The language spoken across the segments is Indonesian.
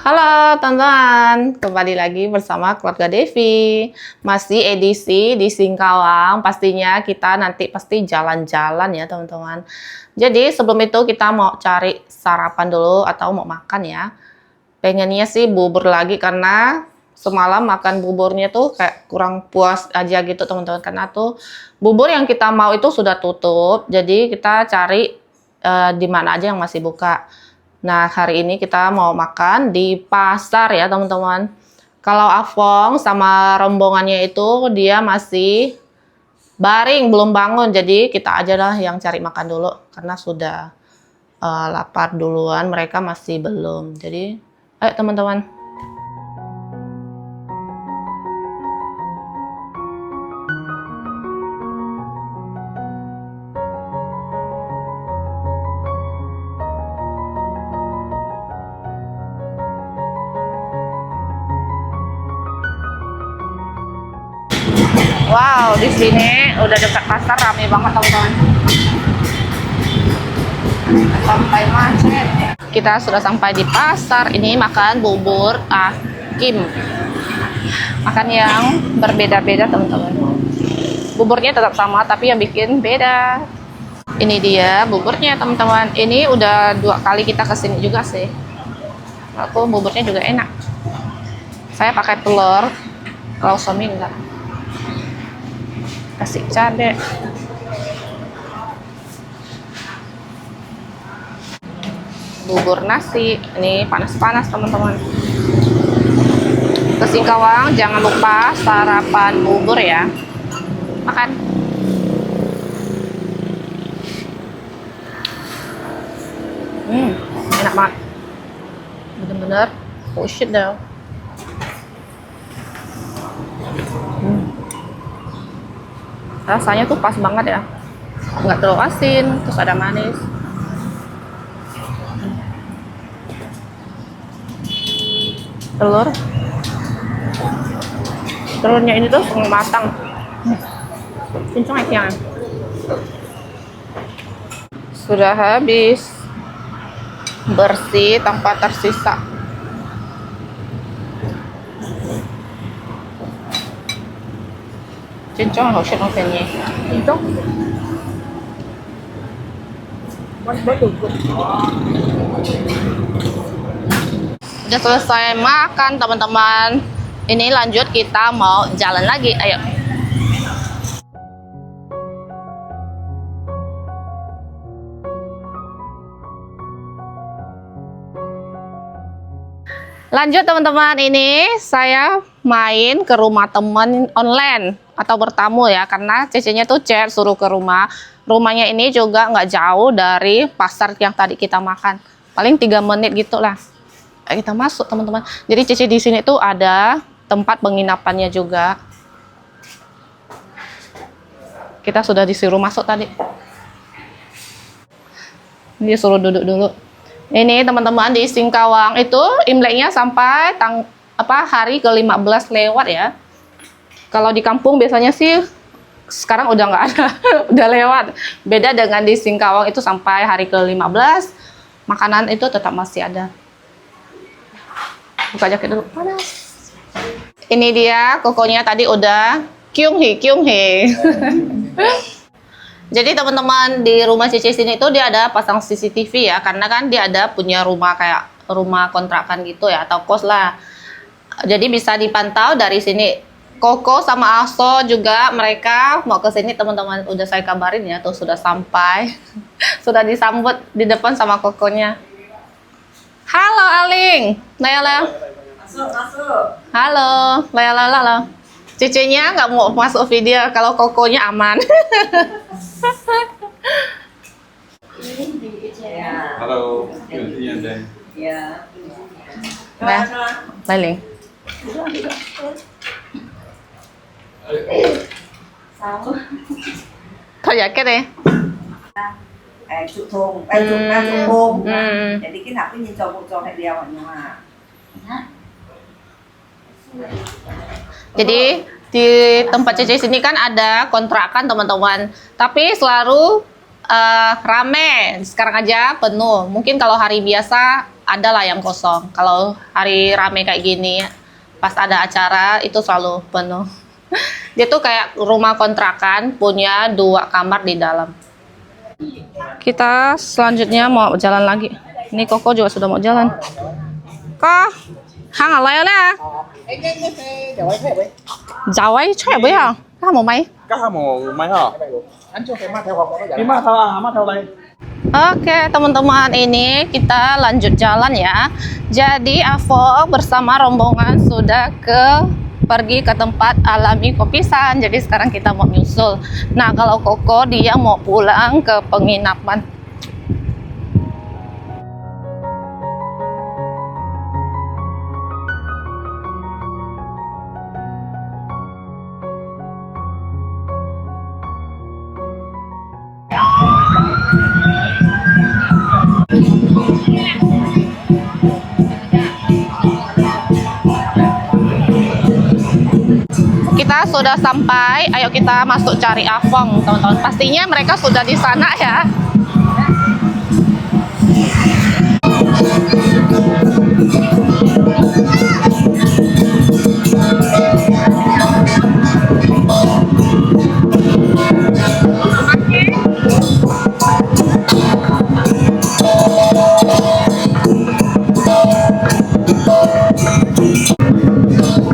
Halo teman-teman, kembali lagi bersama keluarga Devi. Masih edisi di Singkawang, pastinya kita nanti pasti jalan-jalan ya teman-teman. Jadi sebelum itu kita mau cari sarapan dulu atau mau makan ya. Pengennya sih bubur lagi karena semalam makan buburnya tuh kayak kurang puas aja gitu teman-teman. Karena tuh bubur yang kita mau itu sudah tutup, jadi kita cari di mana aja yang masih buka. Nah, hari ini kita mau makan di pasar ya, teman-teman. Kalau Afong sama rombongannya itu dia masih baring, belum bangun. Jadi kita aja lah yang cari makan dulu karena sudah lapar duluan, mereka masih belum. Jadi, ayo teman-teman. Wow, di sini udah dekat pasar, rame banget teman-teman. Sampai macet. Kita sudah sampai di pasar. Ini makan bubur Kim. Makan yang berbeda-beda teman-teman. Buburnya tetap sama, tapi yang bikin beda. Ini dia buburnya teman-teman. Ini udah 2 kali kita kesini juga sih. Aku buburnya juga enak. Saya pakai telur. Kalau suami enggak. Kasih cabai. Bubur nasi. Ini panas-panas teman-teman. Ke Singkawang jangan lupa sarapan bubur ya. Makan. Enak banget. Bener-bener push it dah. Rasanya tuh pas banget ya, nggak terlalu asin, terus ada manis. Telurnya ini tuh setengah matang, cincang ya. Sudah habis, bersih tanpa tersisa. Cincang harus nontonnya. Cincang. Udah selesai makan teman-teman. Ini lanjut kita mau jalan lagi. Ayo. Lanjut teman-teman, ini saya main ke rumah teman online atau bertamu ya, karena cecenya tuh chat suruh ke rumah. Rumahnya ini juga nggak jauh dari pasar yang tadi kita makan, paling 3 menit gitu lah. Kita masuk teman-teman. Jadi cece di sini tuh ada tempat penginapannya juga. Kita sudah disuruh masuk tadi. Dia suruh duduk dulu. Ini teman-teman di Singkawang itu Imleknya sampai hari ke-15 lewat ya. Kalau di kampung biasanya sih sekarang udah nggak ada, udah lewat. Beda dengan di Singkawang itu sampai hari ke-15 makanan itu tetap masih ada. Buka jaket dulu, panas. Ini dia kokonya tadi udah kyunghi. Jadi teman-teman di rumah Cece sini itu dia ada pasang CCTV ya, karena kan dia ada punya rumah kayak rumah kontrakan gitu ya, atau kos lah. Jadi bisa dipantau dari sini. Koko sama Aso juga mereka mau ke sini teman-teman, udah saya kabarin ya, tuh sudah sampai. Sudah disambut di depan sama kokonya. Halo Aling, Layala. Masuk. Halo, Layala. Cecenya nggak mau masuk video, kalau kokonya aman. Halo, Ya. Nah, balik. Thôi jaket deh. Chụp thùng, chụp thùng. Jadi cái nào cái nhìn cho phải đeo ở nhà. Jadi di tempat Cece sini kan ada kontrakan teman-teman, tapi selalu rame. Sekarang aja penuh. Mungkin kalau hari biasa ada lah yang kosong. Kalau hari rame kayak gini, pas ada acara itu selalu penuh. Dia tuh kayak rumah kontrakan, punya 2 kamar di dalam. Kita selanjutnya mau jalan lagi. Ini Koko juga sudah mau jalan. Kok, hang alay lah. Jawai cewek ya? Kamu mai? Kamu main ha? Gimana theo đây? Oke, teman-teman, ini kita lanjut jalan ya. Jadi Avo bersama rombongan sudah pergi ke tempat alami Kopisan. Jadi sekarang kita mau nyusul. Nah, kalau Koko dia mau pulang ke penginapan. Kita sudah sampai, ayo kita masuk cari Avong, teman-teman. Pastinya mereka sudah di sana ya.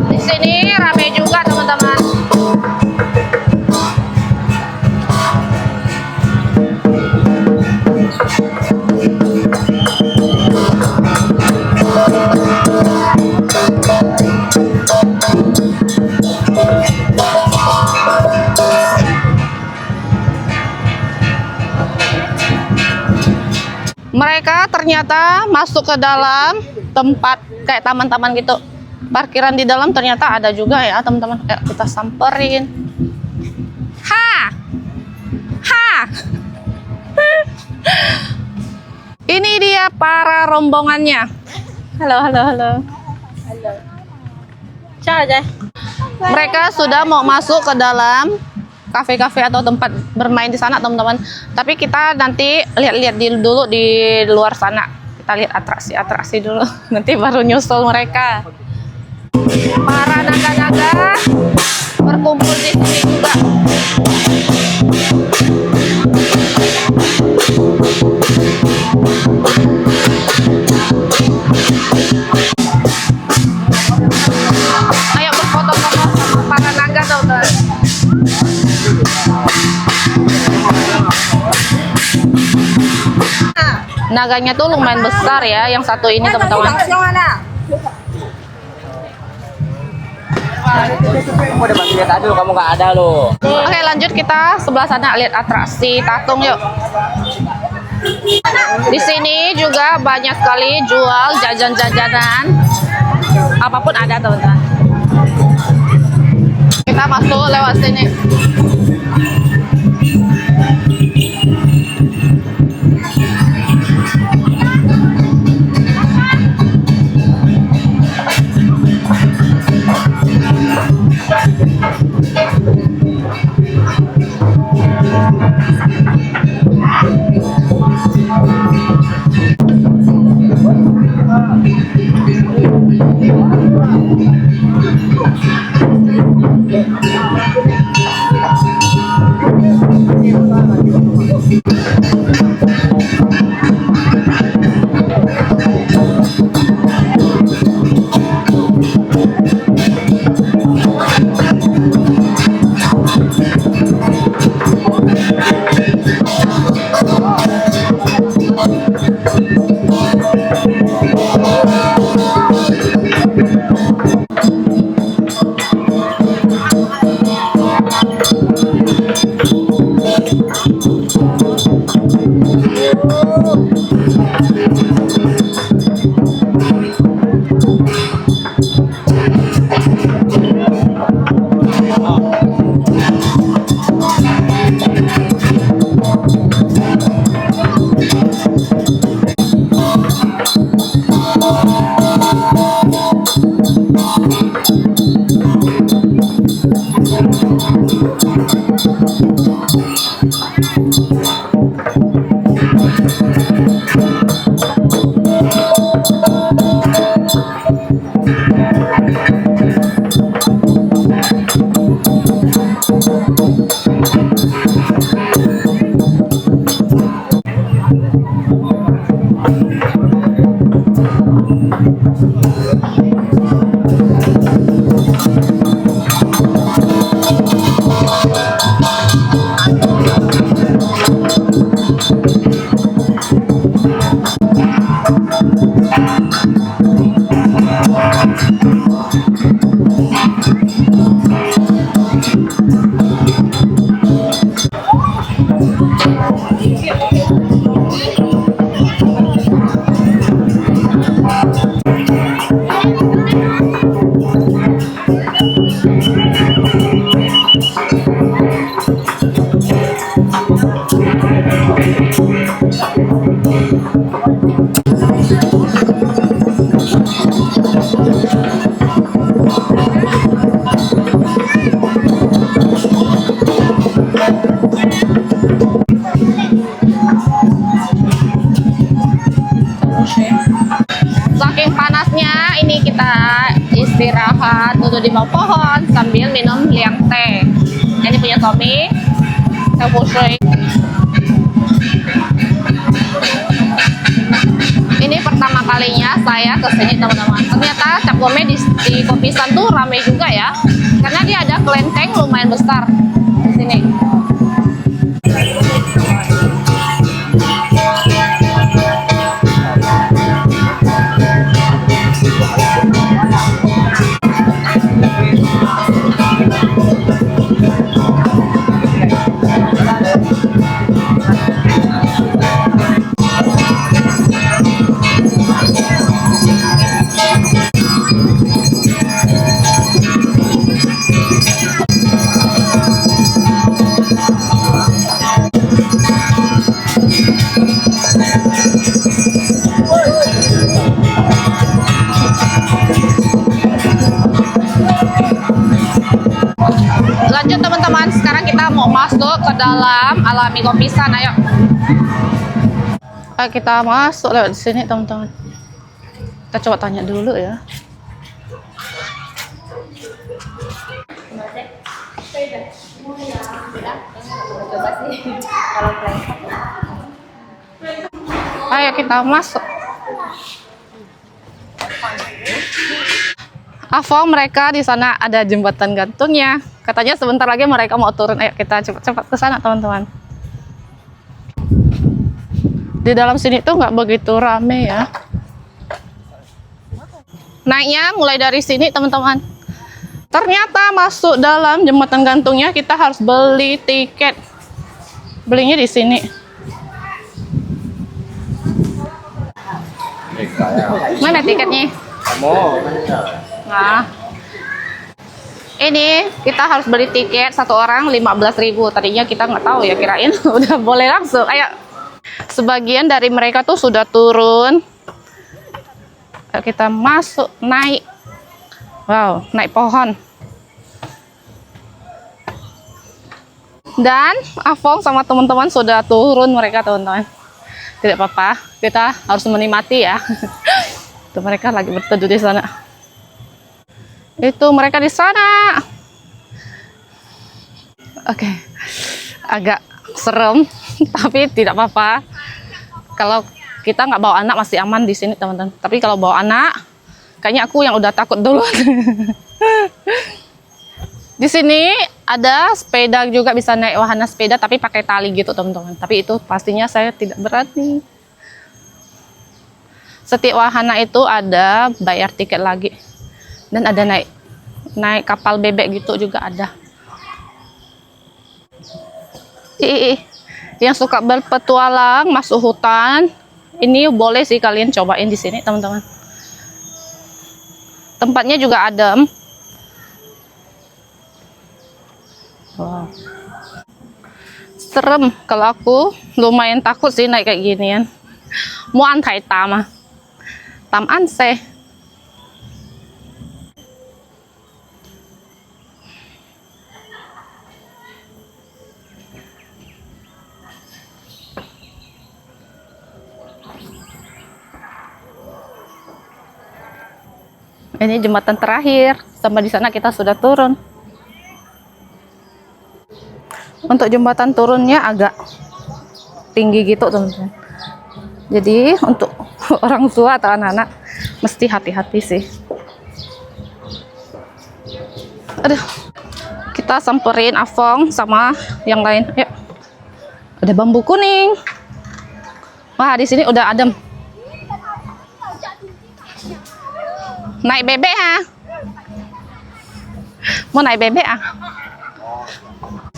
Di sini ramai juga, teman-teman. Mereka ternyata masuk ke dalam tempat kayak taman-taman gitu. Parkiran di dalam ternyata ada juga ya, teman-teman. Ayo kita samperin. Ha! Ha! Ini dia para rombongannya. Halo, halo, halo. Halo. Ciao aja. Mereka sudah mau masuk ke dalam kafe-kafe atau tempat bermain di sana, teman-teman. Tapi kita nanti lihat-lihat dulu di luar sana. Kita lihat atraksi-atraksi dulu. Nanti baru nyusul mereka. Para naga-naga berkumpul di sini juga. Ayo berfoto-foto sama para naga, teman-teman. Naganya tuh lumayan besar ya, yang satu ini, teman-teman. Kamu udah bantu lihat aduh, kamu nggak ada loh. Oke, lanjut kita sebelah sana lihat atraksi tatung yuk. Di sini juga banyak sekali jual jajan-jajanan. Apapun ada, teman-teman. Kita masuk lewat sini. istirahat, duduk di bawah pohon sambil minum liang teh. Ini punya Tommy, Healthful Shake. Ini pertama kalinya saya kesini teman-teman. Ternyata Cap Gome di Kopisan tuh rame juga ya, karena dia ada kelenteng lumayan besar di sini. Lanjut teman-teman, sekarang kita mau masuk ke dalam Alami Kopisan, ayo. Kita masuk lewat sini teman-teman. Kita coba tanya dulu ya. Ayo kita masuk. Afong, mereka di sana ada jembatan gantungnya. Katanya sebentar lagi mereka mau turun. Ayo kita cepat-cepat ke sana teman-teman. Di dalam sini tuh nggak begitu rame ya. Naiknya mulai dari sini teman-teman. Ternyata masuk dalam jembatan gantungnya kita harus beli tiket. Belinya di sini. Mana tiketnya? Nah, ini kita harus beli tiket satu orang 15.000. Tadinya kita nggak tahu ya, kirain udah boleh langsung. Ayo, sebagian dari mereka tuh sudah turun. Ayo kita masuk, naik. Wow, naik pohon. Dan Afong sama teman-teman sudah turun mereka teman-teman. Tidak apa-apa, kita harus menikmati ya. Itu mereka lagi berteduh di sana. Itu mereka di sana. Oke, agak serem, tapi tidak apa-apa. Kalau kita nggak bawa anak masih aman di sini teman-teman. Tapi kalau bawa anak, kayaknya aku yang udah takut duluan. Di sini ada sepeda juga, bisa naik wahana sepeda tapi pakai tali gitu teman-teman. Tapi itu pastinya saya tidak berani. Setiap wahana itu ada bayar tiket lagi. Dan ada naik kapal bebek gitu juga ada. Yang suka berpetualang masuk hutan, ini boleh sih kalian cobain di sini teman-teman. Tempatnya juga adem. Wow. Serem, kalau aku lumayan takut sih naik kayak ginian. Mau antai tam anse. Ini jembatan terakhir, sampai di sana kita sudah turun. Untuk jembatan turunnya agak tinggi gitu teman-teman. Jadi untuk orang tua atau anak-anak mesti hati-hati sih. Aduh, kita samperin Afong sama yang lain. Yuk. Ada bambu kuning. Wah, di sini udah adem. Naik bebek ah. Mau naik bebek ah.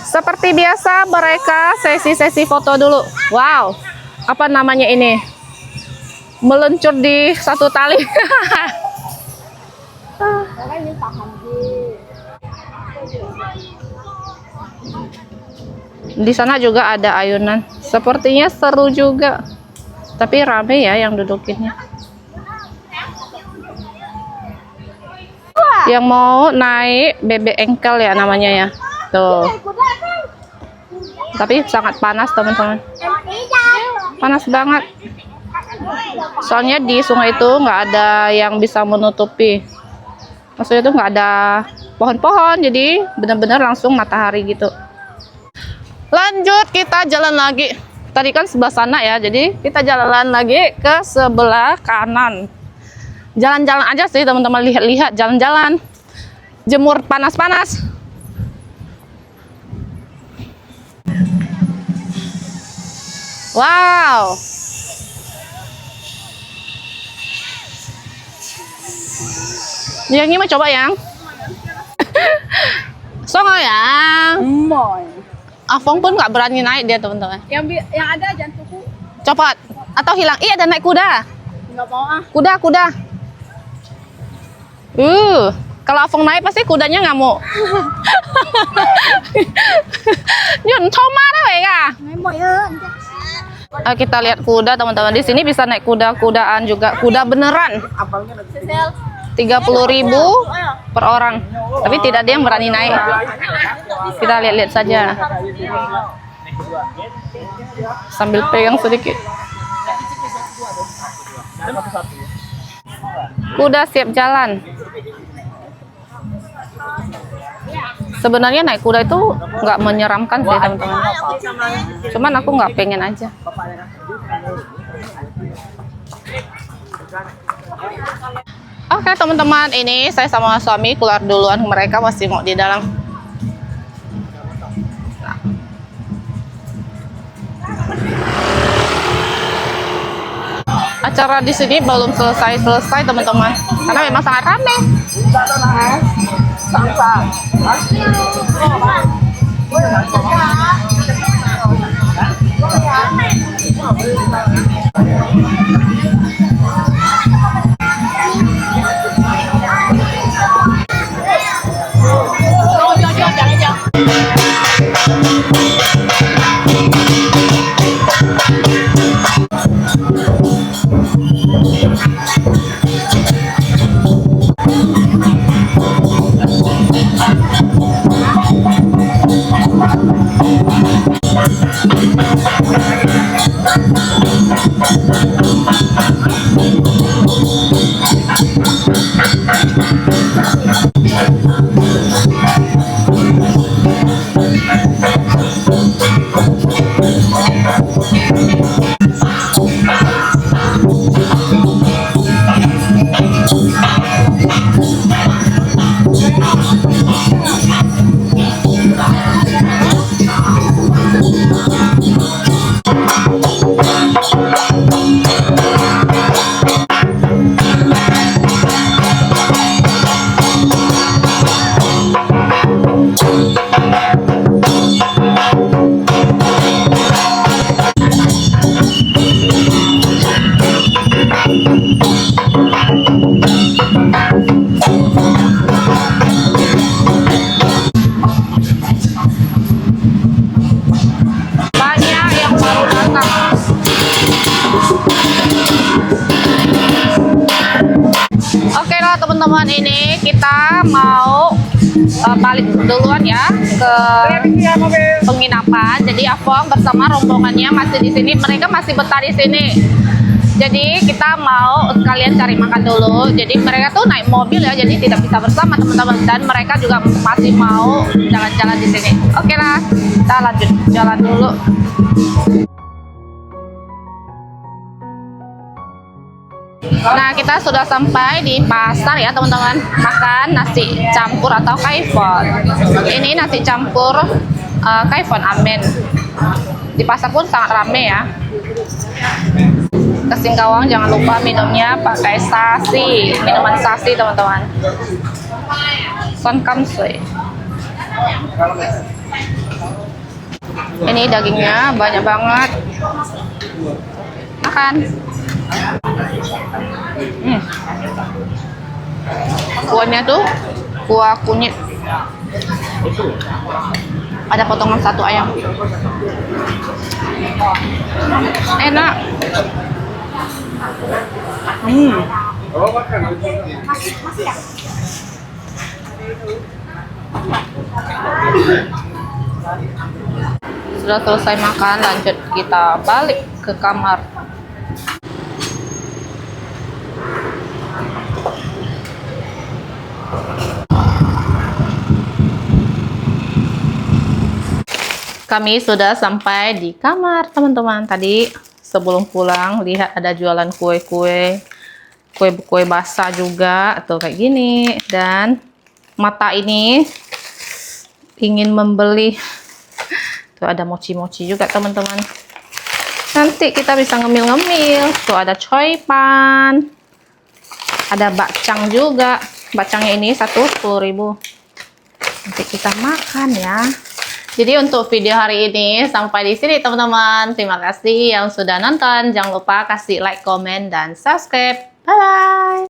Seperti biasa mereka sesi-sesi foto dulu. Wow, apa namanya ini? Meluncur di satu tali. Di sana juga ada ayunan. Sepertinya seru juga. Tapi rame ya yang dudukinnya. Yang mau naik bebek engkel ya namanya ya. Tuh. Tapi sangat panas teman-teman. Panas banget. Soalnya di sungai itu nggak ada yang bisa menutupi Maksudnya tuh nggak ada pohon-pohon, jadi benar-benar langsung matahari gitu. Lanjut, kita jalan lagi. Tadi kan sebelah sana ya, jadi kita jalan lagi ke sebelah kanan. Jalan-jalan aja sih teman-teman, lihat-lihat, jalan-jalan. Jemur panas-panas. Wow. Yang ini mau coba yang? Songo yang. Moy. Afong pun nggak berani naik dia teman-teman. Yang ada jantungku Copot atau hilang? Iya, ada naik kuda. nggak mau ah. Kuda. Kalau Afong naik pasti kudanya ngamuk. Yun, thoma dah ya. Moy hơn. Kita lihat kuda teman-teman. Di sini bisa naik kuda-kudaan juga. Kuda beneran. 30.000 per orang. Tapi tidak ada yang berani naik. Kita lihat-lihat saja. Sambil pegang sedikit. Kuda siap jalan. Sebenarnya naik kuda itu nggak menyeramkan sih teman-teman. Cuman aku nggak pengen aja. Oke teman-teman, ini saya sama suami keluar duluan. Mereka masih mau di dalam. Acara di sini belum selesai teman-teman, karena memang sangat ramai. Oke lah teman-teman, ini kita mau balik duluan ya ke penginapan. Jadi Afong bersama rombongannya masih di sini. Mereka masih betah di sini. Jadi kita mau sekalian cari makan dulu. Jadi mereka tuh naik mobil ya, jadi tidak bisa bersama teman-teman. Dan mereka juga masih mau jalan-jalan di sini. Oke lah, kita lanjut jalan dulu. Nah, kita sudah sampai di pasar ya teman-teman. Makan nasi campur atau kaifon. Ini nasi campur kaifon amen. Di pasar pun sangat ramai ya. Ke Singkawang jangan lupa minumnya pakai sasi, minuman sasi teman-teman. Son kamsui. Ini dagingnya banyak banget. Makan. Kuahnya tuh kuah kunyit. Ada potongan satu ayam. Enak. Sudah selesai makan, lanjut kita balik ke kamar. Kami sudah sampai di kamar, teman-teman. Tadi sebelum pulang, lihat ada jualan kue-kue basah juga, atau kayak gini. Dan mata ini ingin membeli. Tuh ada mochi-mochi juga, teman-teman. Nanti kita bisa ngemil-ngemil. Tuh ada choy pan. Ada bakcang juga. Bakcangnya ini 10.000. Nanti kita makan ya. Jadi untuk video hari ini sampai di sini, teman-teman. Terima kasih yang sudah nonton. Jangan lupa kasih like, komen, dan subscribe. Bye-bye.